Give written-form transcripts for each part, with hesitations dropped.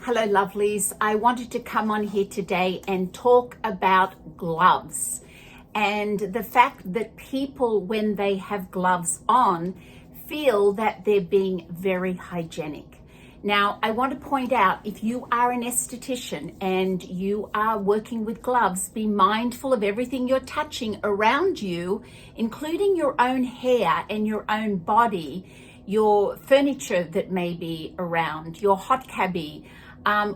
Hello lovelies, I wanted to come on here today and talk about gloves and the fact that people, when they have gloves on, feel that they're being very hygienic. Now, I want to point out, if you are an esthetician and you are working with gloves, be mindful of everything you're touching around you, including your own hair and your own body, your furniture that may be around, your hot cabbie,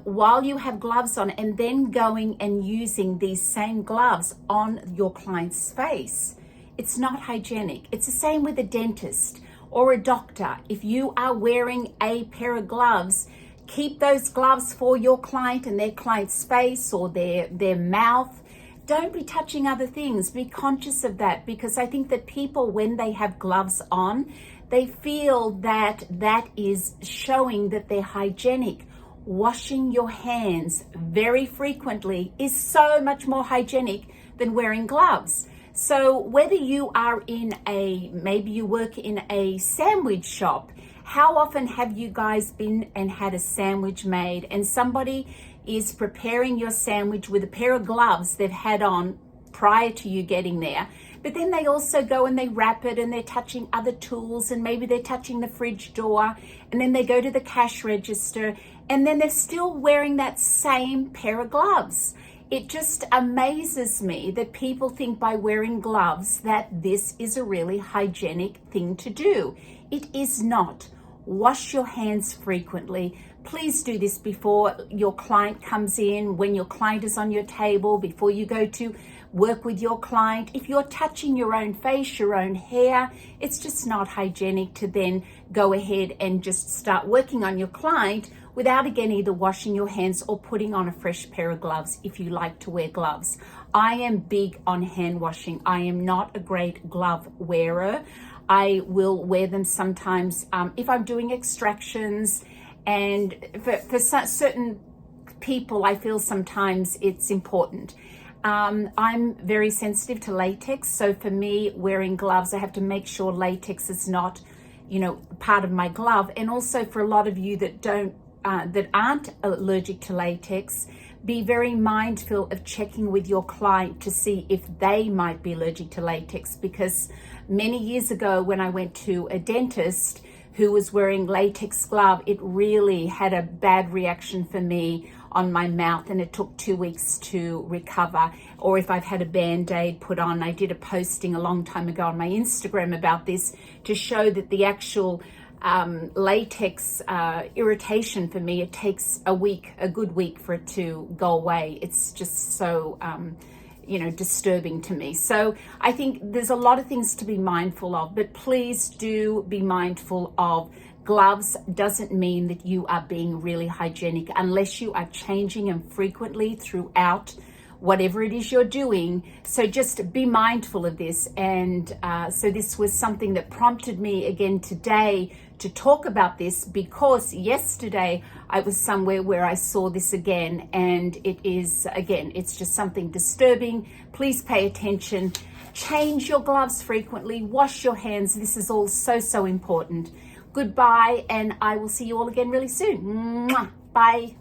while you have gloves on, and then going and using these same gloves on your client's face. It's not hygienic. It's the same with a dentist or a doctor. If you are wearing a pair of gloves, keep those gloves for your client and their client's face or their mouth. Don't be touching other things. Be conscious of that, because I think that people, when they have gloves on, they feel that that is showing that they're hygienic. Washing your hands very frequently is so much more hygienic than wearing gloves. So whether you are maybe you work in a sandwich shop, how often have you guys been and had a sandwich made and somebody is preparing your sandwich with a pair of gloves they've had on prior to you getting there, but then they also go and they wrap it and they're touching other tools and maybe they're touching the fridge door and then they go to the cash register and then they're still wearing that same pair of gloves. It just amazes me that people think by wearing gloves that this is a really hygienic thing to do. It is not. Wash your hands frequently. Please do this before your client comes in, when your client is on your table, before you go to work with your client. If you're touching your own face, your own hair, it's just not hygienic to then go ahead and just start working on your client without again either washing your hands or putting on a fresh pair of gloves if you like to wear gloves. I am big on hand washing. I am not a great glove wearer. I will wear them sometimes if I'm doing extractions, and for certain people I feel sometimes it's important. I'm very sensitive to latex, so for me, wearing gloves, I have to make sure latex is not, part of my glove. And also for a lot of you that aren't allergic to latex, be very mindful of checking with your client to see if they might be allergic to latex, because many years ago when I went to a dentist who was wearing latex glove, it really had a bad reaction for me on my mouth, and it took 2 weeks to recover. Or if I've had a Band-Aid put on, I did a posting a long time ago on my Instagram about this to show that the actual latex irritation for me, it takes a good week for it to go away. It's just so disturbing to me. So I think there's a lot of things to be mindful of, but please do be mindful of gloves. Doesn't mean that you are being really hygienic unless you are changing them frequently throughout whatever it is you're doing. So just be mindful of this. And so this was something that prompted me again today to talk about this, because yesterday I was somewhere where I saw this again, and it's just something disturbing. Please pay attention. Change your gloves frequently. Wash your hands. This is all so important. Goodbye, and I will see you all again really soon. Mwah. Bye.